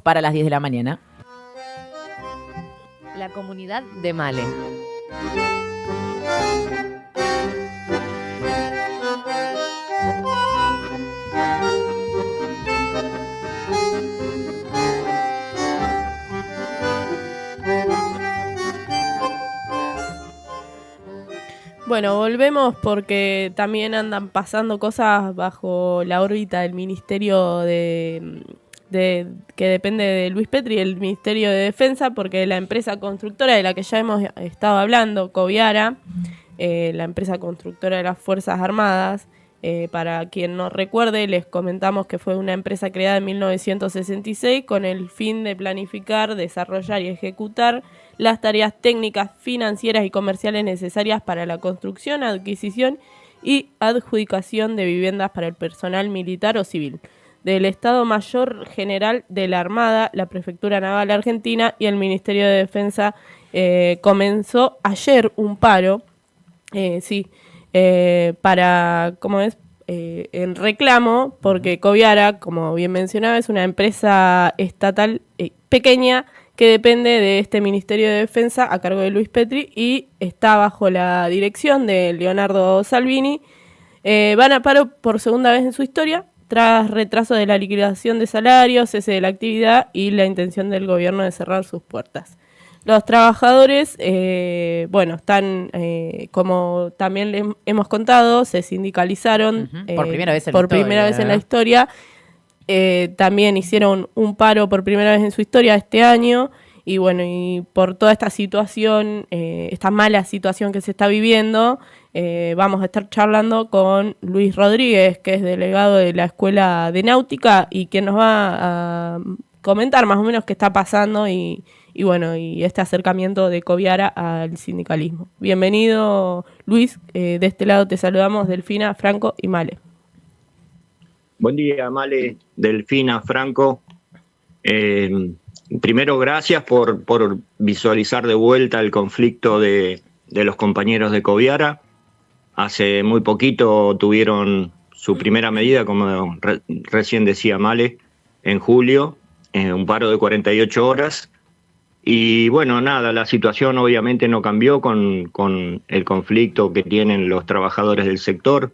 para las 10 de la mañana. La comunidad de Male. Bueno, volvemos porque también andan pasando cosas bajo la órbita del Ministerio que depende de Luis Petri, el Ministerio de Defensa, porque la empresa constructora de la que ya hemos estado hablando, Coviara, la empresa constructora de las Fuerzas Armadas, para quien no recuerde, les comentamos que fue una empresa creada en 1966 con el fin de planificar, desarrollar y ejecutar las tareas técnicas, financieras y comerciales necesarias para la construcción, adquisición y adjudicación de viviendas para el personal militar o civil del Estado Mayor General de la Armada, la Prefectura Naval Argentina y el Ministerio de Defensa. Comenzó ayer un paro, para, en reclamo, porque Coviara, como bien mencionaba, es una empresa estatal pequeña que depende de este Ministerio de Defensa a cargo de Luis Petri y está bajo la dirección de Leonardo Salvini. Van a paro por segunda vez en su historia, tras retraso de la liquidación de salarios, cese de la actividad y la intención del gobierno de cerrar sus puertas. Los trabajadores, están, como también les hemos contado, se sindicalizaron por primera vez en la historia. También hicieron un paro por primera vez en su historia este año y por toda esta situación, esta mala situación que se está viviendo, vamos a estar charlando con Luis Rodríguez, que es delegado de la Escuela de Náutica y quien nos va a comentar más o menos qué está pasando y este acercamiento de Coviara al sindicalismo. Bienvenido, Luis. De este lado te saludamos Delfina, Franco y Male. Buen día, Male, Delfina, Franco. Primero, gracias por visualizar de vuelta el conflicto de los compañeros de Coviara. Hace muy poquito tuvieron su primera medida, como recién decía Male, en julio, un paro de 48 horas. Y la situación obviamente no cambió con el conflicto que tienen los trabajadores del sector.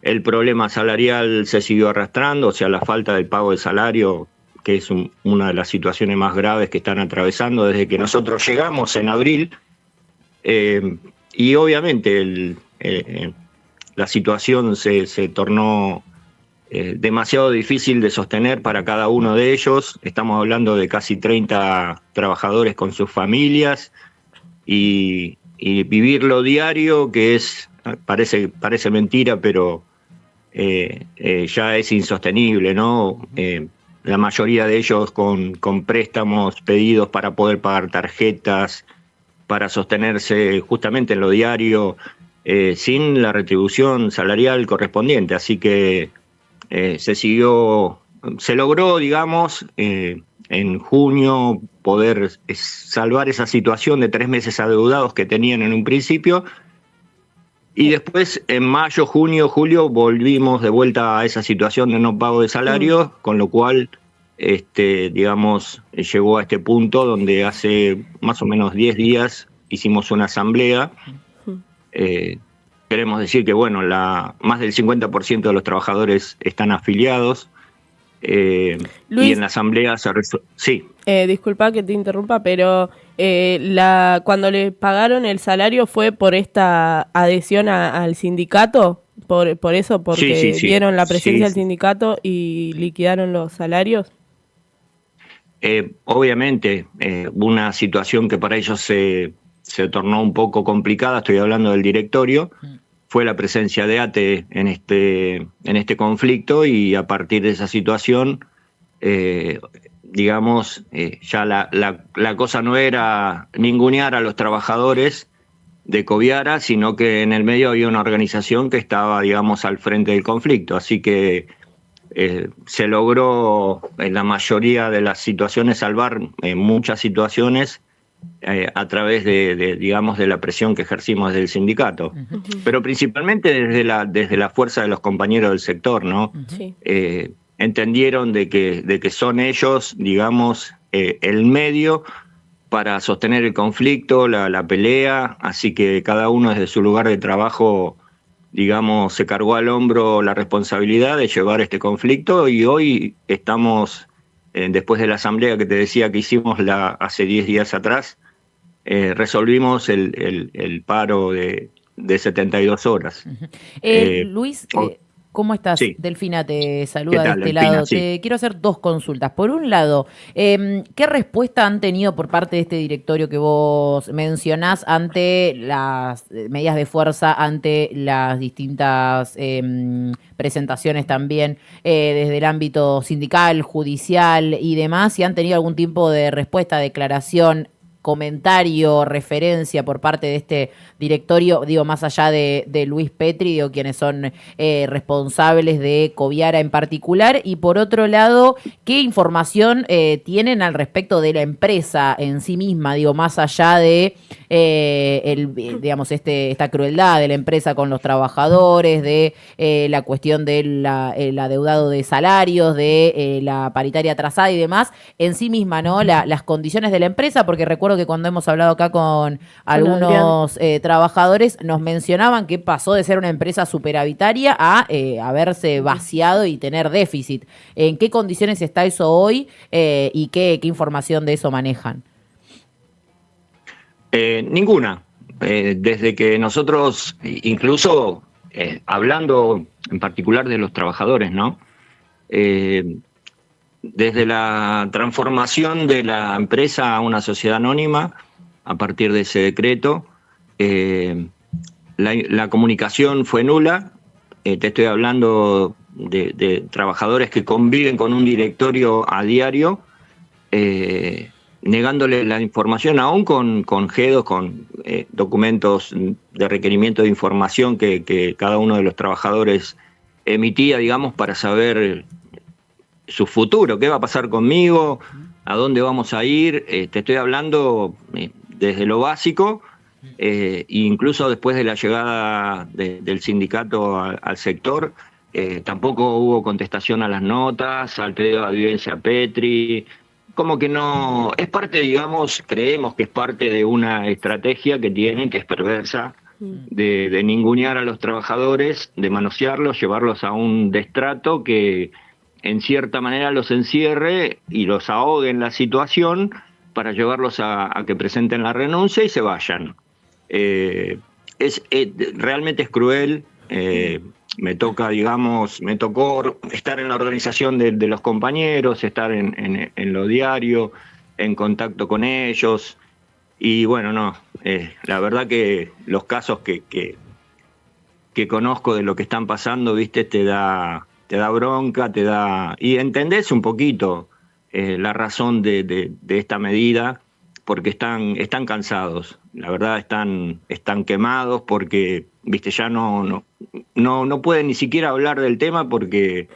El problema salarial se siguió arrastrando, o sea, la falta del pago de salario, que es una de las situaciones más graves que están atravesando desde que nosotros llegamos en abril. Y obviamente la situación se tornó demasiado difícil de sostener para cada uno de ellos. Estamos hablando de casi 30 trabajadores con sus familias y vivirlo diario, que parece mentira, pero ya es insostenible, ¿no? La mayoría de ellos con préstamos pedidos para poder pagar tarjetas, para sostenerse justamente en lo diario, sin la retribución salarial correspondiente. Así que se logró, digamos, en junio poder salvar esa situación de 3 meses adeudados que tenían en un principio. Y después, en mayo, junio, julio, volvimos de vuelta a esa situación de no pago de salarios, con lo cual, llegó a este punto donde hace más o menos 10 días hicimos una asamblea. Queremos decir que, más del 50% de los trabajadores están afiliados. Luis, y en la asamblea se resuelve. Sí. Disculpa que te interrumpa, pero cuando le pagaron el salario fue por esta adhesión al sindicato, por eso, porque sí. vieron la presencia del sindicato y liquidaron los salarios. Obviamente, una situación que para ellos se tornó un poco complicada, estoy hablando del directorio, fue la presencia de ATE en este conflicto, y a partir de esa situación, ya la cosa no era ningunear a los trabajadores de Coviara, sino que en el medio había una organización que estaba, al frente del conflicto. Así que se logró en la mayoría de las situaciones salvar muchas situaciones a través de la presión que ejercimos desde el sindicato, pero principalmente desde la fuerza de los compañeros del sector, ¿no? Sí. entendieron de que son ellos, digamos, el medio para sostener el conflicto, la pelea, así que cada uno desde su lugar de trabajo, digamos, se cargó al hombro la responsabilidad de llevar este conflicto, y hoy estamos, después de la asamblea que te decía que hicimos hace 10 días atrás, resolvimos el paro de 72 horas. Luis, ¿cómo estás? Sí. Delfina te saluda de este Delfina? lado. Sí. Te quiero hacer 2 consultas. Por un lado, ¿qué respuesta han tenido por parte de este directorio que vos mencionás ante las medidas de fuerza, ante las distintas presentaciones también desde el ámbito sindical, judicial y demás? ¿Si han tenido algún tipo de respuesta, declaración, comentario, referencia por parte de este directorio, digo, más allá de Luis Petri, digo, quienes son responsables de Coviara en particular? Y por otro lado, ¿qué información tienen al respecto de la empresa en sí misma? Digo, más allá de digamos, esta crueldad de la empresa con los trabajadores, de la cuestión del adeudado de salarios, de la paritaria atrasada y demás, en sí misma, ¿no? Las condiciones de la empresa, porque recuerdo que cuando hemos hablado acá con algunos trabajadores, nos mencionaban que pasó de ser una empresa superavitaria a haberse vaciado y tener déficit. ¿En qué condiciones está eso hoy y qué información de eso manejan? Ninguna. Desde que nosotros, incluso hablando en particular de los trabajadores, ¿no? Desde la transformación de la empresa a una sociedad anónima, a partir de ese decreto, la comunicación fue nula. Te estoy hablando de trabajadores que conviven con un directorio a diario, negándole la información, aún con GEDOS, con documentos de requerimiento de información que cada uno de los trabajadores emitía, digamos, para saber su futuro, qué va a pasar conmigo, a dónde vamos a ir. Te estoy hablando desde lo básico, incluso después de la llegada del sindicato al sector, tampoco hubo contestación a las notas, al pedido de audiencia Petri. Como que no, es parte, digamos, creemos que es parte de una estrategia que tienen, que es perversa, de ningunear a los trabajadores, de manosearlos, llevarlos a un destrato que en cierta manera los encierre y los ahogue en la situación para llevarlos a que presenten la renuncia y se vayan. Realmente es cruel. Me tocó estar en la organización de los compañeros, estar en lo diario, en contacto con ellos, y bueno, no, la verdad que los casos que conozco de lo que están pasando, viste, te da bronca, y entendés un poquito la razón de esta medida, porque están cansados, la verdad están quemados, porque viste, ya no pueden ni siquiera hablar del tema porque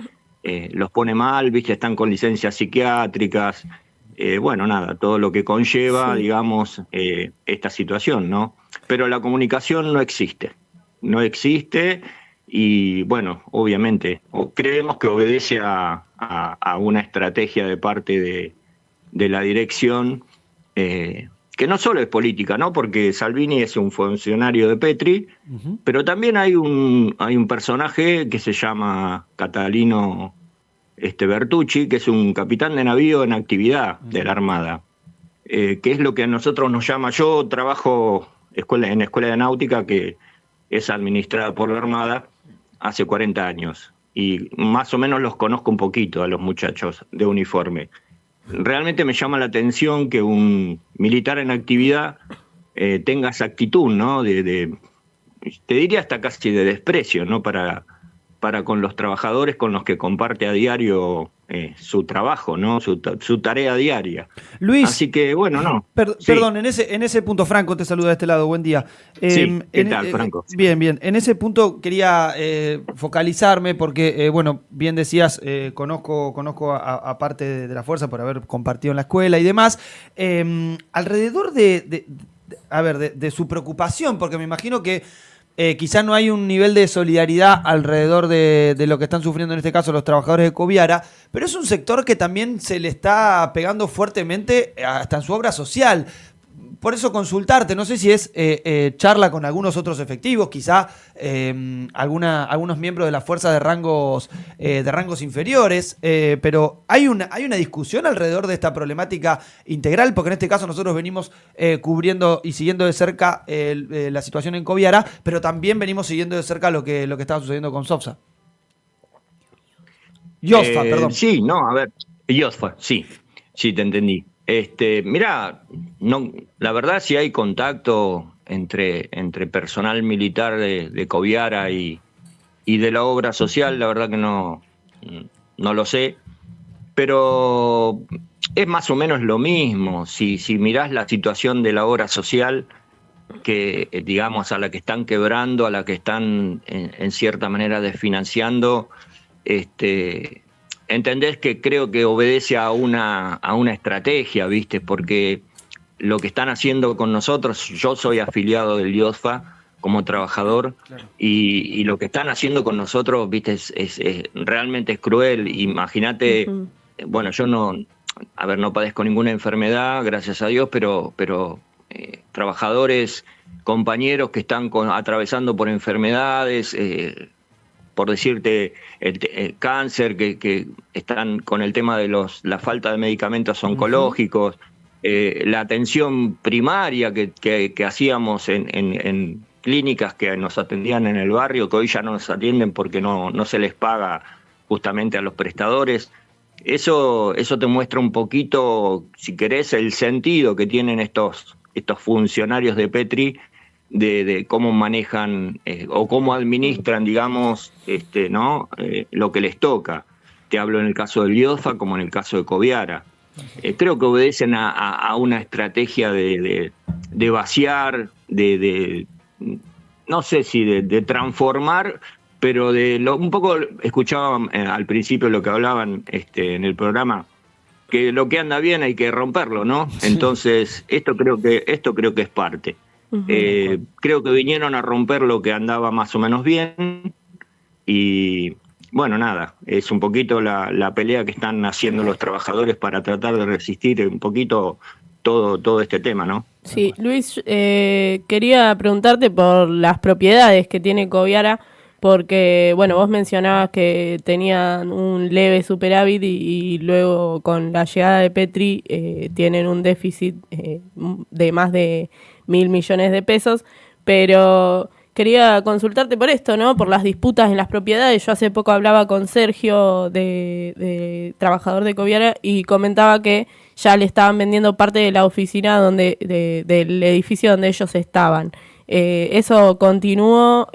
los pone mal, viste, están con licencias psiquiátricas, bueno, nada, todo lo que conlleva, sí, digamos, esta situación, ¿no? Pero la comunicación no existe, y bueno, obviamente, creemos que obedece a una estrategia de parte de la dirección, que no solo es política, ¿no? Porque Salvini es un funcionario de Petri, pero también hay un personaje que se llama Catalino Bertucci, que es un capitán de navío en actividad de la Armada, que es lo que a nosotros nos llama. Yo trabajo en escuela de náutica, que es administrada por la Armada hace 40 años, y más o menos los conozco un poquito a los muchachos de uniforme. Realmente me llama la atención que un militar en actividad tenga esa actitud, ¿no? Te diría hasta casi de desprecio, ¿no? Para con los trabajadores con los que comparte a diario su trabajo, ¿no? Su tarea diaria. Luis, así que, bueno, no. Sí. Perdón, en ese punto, Franco te saluda de este lado, buen día. Sí, ¿qué tal, Franco? Bien. En ese punto quería focalizarme porque, bueno, bien decías, conozco a parte de la fuerza por haber compartido en la escuela y demás. Alrededor de su preocupación, porque me imagino que quizás no hay un nivel de solidaridad alrededor de lo que están sufriendo en este caso los trabajadores de Coviara, pero es un sector que también se le está pegando fuertemente hasta en su obra social. Por eso consultarte, no sé si es charla con algunos otros efectivos, quizá algunos miembros de la fuerza de rangos inferiores, pero hay una discusión alrededor de esta problemática integral, porque en este caso nosotros venimos cubriendo y siguiendo de cerca la situación en Coviara, pero también venimos siguiendo de cerca lo que estaba sucediendo con Sofsa. Yosfa, perdón. Sí, no, a ver, Yosfa, sí, te entendí. Mirá, no, la verdad si hay contacto entre personal militar de Coviara y de la obra social, la verdad que no lo sé, pero es más o menos lo mismo. Si mirás la situación de la obra social, que digamos a la que están quebrando, a la que están en cierta manera desfinanciando, entendés que creo que obedece a una estrategia, ¿viste? Porque lo que están haciendo con nosotros, yo soy afiliado del IOSFA como trabajador, claro. y lo que están haciendo con nosotros, ¿viste? Es realmente es cruel. Imagínate, bueno, yo no padezco ninguna enfermedad, gracias a Dios, pero trabajadores, compañeros que están atravesando por enfermedades, por decirte, el cáncer, que están con el tema de la falta de medicamentos oncológicos, la atención primaria que hacíamos en clínicas que nos atendían en el barrio, que hoy ya no nos atienden porque no se les paga justamente a los prestadores. Eso te muestra un poquito, si querés, el sentido que tienen estos funcionarios de Petri, de cómo manejan o cómo administran, digamos, lo que les toca. Te hablo en el caso del IOSFA como en el caso de Coviara. Creo que obedecen a una estrategia de vaciar, no sé si de transformar, pero un poco escuchaba al principio lo que hablaban en el programa, que lo que anda bien hay que romperlo, ¿no? Entonces, esto creo que es parte. Creo que vinieron a romper lo que andaba más o menos bien y bueno, nada, es un poquito la pelea que están haciendo los trabajadores para tratar de resistir un poquito todo este tema, ¿no? Sí, Luis, quería preguntarte por las propiedades que tiene Coviara, porque, bueno, vos mencionabas que tenían un leve superávit y luego con la llegada de Petri tienen un déficit de más de 1.000 millones de pesos, pero quería consultarte por esto, ¿no? Por las disputas en las propiedades. Yo hace poco hablaba con Sergio, de trabajador de Coviara, y comentaba que ya le estaban vendiendo parte de la oficina del edificio donde ellos estaban. Eso continuó,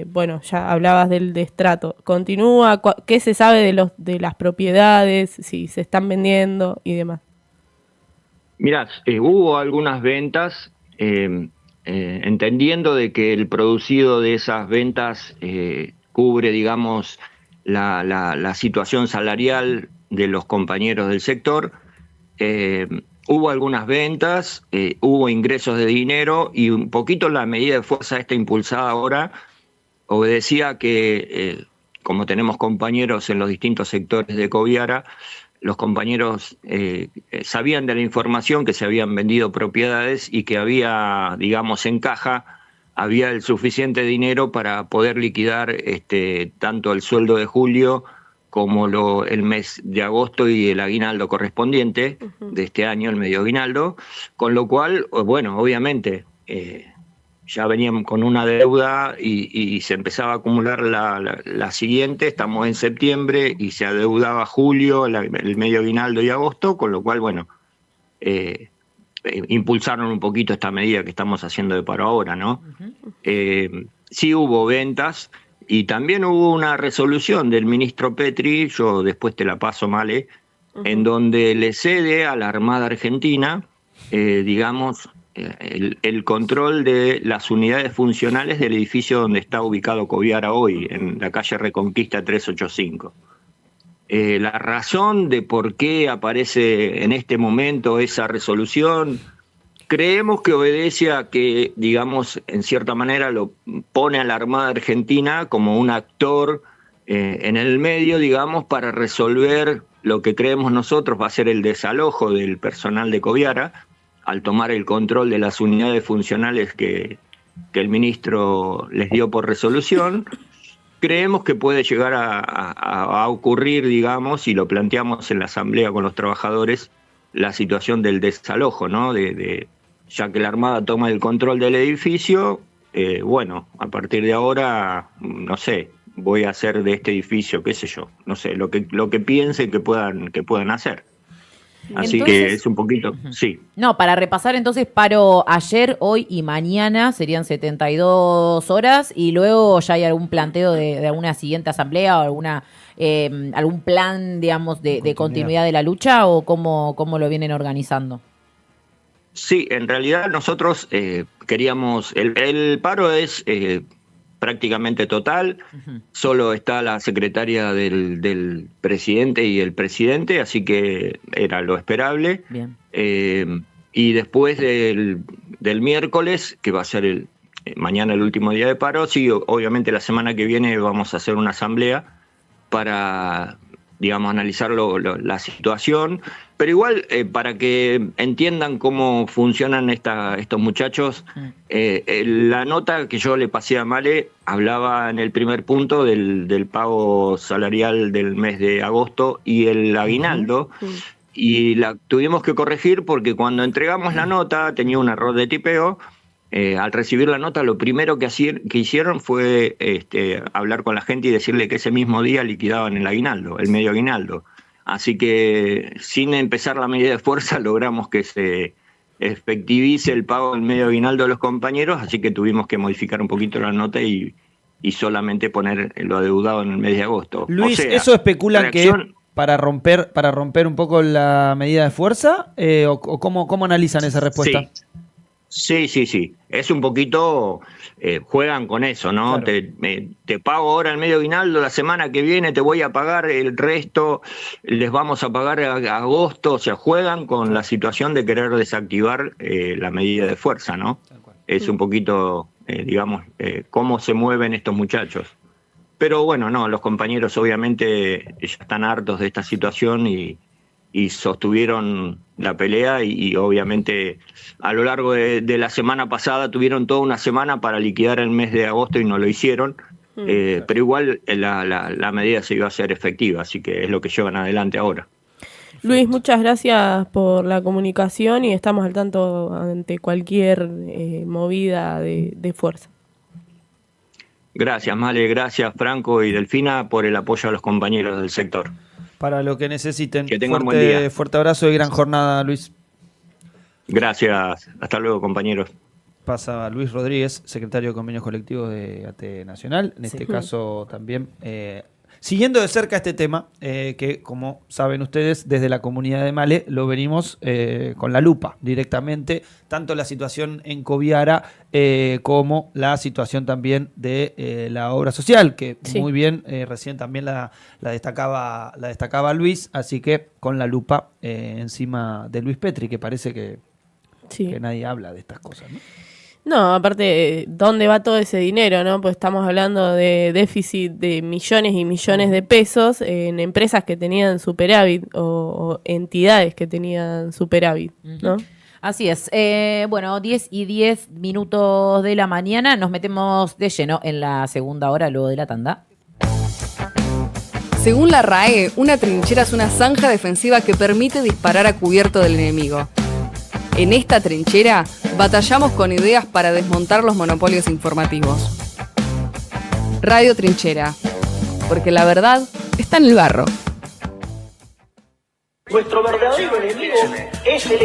bueno, ya hablabas del destrato. ¿Continúa? ¿Qué se sabe de las propiedades? Si se están vendiendo y demás. Mirá, hubo algunas ventas, entendiendo de que el producido de esas ventas cubre, digamos, la situación salarial de los compañeros del sector. Hubo algunas ventas, hubo ingresos de dinero y un poquito la medida de fuerza esta impulsada ahora obedecía que, como tenemos compañeros en los distintos sectores de Coviara, los compañeros sabían de la información que se habían vendido propiedades y que había, digamos, en caja, había el suficiente dinero para poder liquidar tanto el sueldo de julio como el mes de agosto y el aguinaldo correspondiente de este año, el medio aguinaldo, con lo cual, bueno, obviamente ya venían con una deuda y se empezaba a acumular la siguiente. Estamos en septiembre y se adeudaba julio, el medio aguinaldo y agosto, con lo cual, bueno, impulsaron un poquito esta medida que estamos haciendo de paro ahora, ¿no? Sí hubo ventas y también hubo una resolución del ministro Petri, yo después te la paso, Male, en donde le cede a la Armada Argentina, digamos, el control de las unidades funcionales del edificio donde está ubicado Coviara hoy, en la calle Reconquista 385. La razón de por qué aparece en este momento esa resolución, Creemos que obedece a que, digamos, en cierta manera lo pone a la Armada Argentina como un actor en el medio, digamos, para resolver lo que creemos nosotros va a ser el desalojo del personal de Coviara, al tomar el control de las unidades funcionales que el ministro les dio por resolución. Creemos que puede llegar a ocurrir, digamos, y lo planteamos en la asamblea con los trabajadores, la situación del desalojo, ¿no? Ya que la Armada toma el control del edificio, bueno, a partir de ahora, no sé, voy a hacer de este edificio, qué sé yo, no sé, lo que piensen que puedan hacer. Así Entonces, que es un poquito, sí. No, para repasar entonces, paro ayer, hoy y mañana, serían 72 horas, y luego ya hay algún planteo de alguna siguiente asamblea o algún plan, digamos, de continuidad de la lucha, o cómo lo vienen organizando. Sí, en realidad nosotros queríamos, el paro es prácticamente total, solo está la secretaria del presidente y el presidente, así que era lo esperable. Bien. Y después del miércoles, que va a ser mañana el último día de paro, sí, obviamente la semana que viene vamos a hacer una asamblea para, digamos, analizar la situación, pero igual para que entiendan cómo funcionan estos muchachos, la nota que yo le pasé a Male hablaba en el primer punto del pago salarial del mes de agosto y el aguinaldo, y la tuvimos que corregir porque cuando entregamos la nota tenía un error de tipeo. Al recibir la nota, lo primero que hicieron fue hablar con la gente y decirle que ese mismo día liquidaban el aguinaldo, el medio aguinaldo. Así que sin empezar la medida de fuerza logramos que se efectivice el pago del medio aguinaldo de los compañeros, así que tuvimos que modificar un poquito la nota y solamente poner lo adeudado en el mes de agosto. Luis, o sea, ¿eso especulan que es reacción... para romper un poco la medida de fuerza? ¿O cómo analizan esa respuesta? Sí. Es un poquito, juegan con eso, ¿no? Claro. Te pago ahora el medio aguinaldo, la semana que viene te voy a pagar el resto, les vamos a pagar a agosto, o sea, juegan con la situación de querer desactivar la medida de fuerza, ¿no? Es un poquito, digamos, cómo se mueven estos muchachos. Pero bueno, no, los compañeros obviamente ya están hartos de esta situación y sostuvieron la pelea y obviamente a lo largo de la semana pasada tuvieron toda una semana para liquidar el mes de agosto y no lo hicieron, pero igual la medida se iba a hacer efectiva, así que es lo que llevan adelante ahora. Luis, muchas gracias por la comunicación y estamos al tanto ante cualquier movida de fuerza. Gracias, Male, gracias, Franco y Delfina, por el apoyo a los compañeros del sector. Para lo que necesiten. Que tengan buen día. Fuerte abrazo y gran jornada, Luis. Gracias. Hasta luego, compañeros. Pasa Luis Rodríguez, secretario de Convenios Colectivos de AT Nacional. En este caso también, siguiendo de cerca este tema, que como saben ustedes, desde la comunidad de Male lo venimos con la lupa directamente, tanto la situación en Coviara como la situación también de la obra social, que muy bien, recién también la destacaba Luis, así que con la lupa encima de Luis Petri, que parece que nadie habla de estas cosas, ¿no? No, aparte, ¿dónde va todo ese dinero, no? Pues estamos hablando de déficit de millones y millones de pesos en empresas que tenían superávit o entidades que tenían superávit, ¿no? Así es. Bueno, 10:10 de la mañana. Nos metemos de lleno en la segunda hora luego de la tanda. Según la RAE, una trinchera es una zanja defensiva que permite disparar a cubierto del enemigo. En esta trinchera, batallamos con ideas para desmontar los monopolios informativos. Radio Trinchera, porque la verdad está en el barro. Nuestro verdadero enemigo es el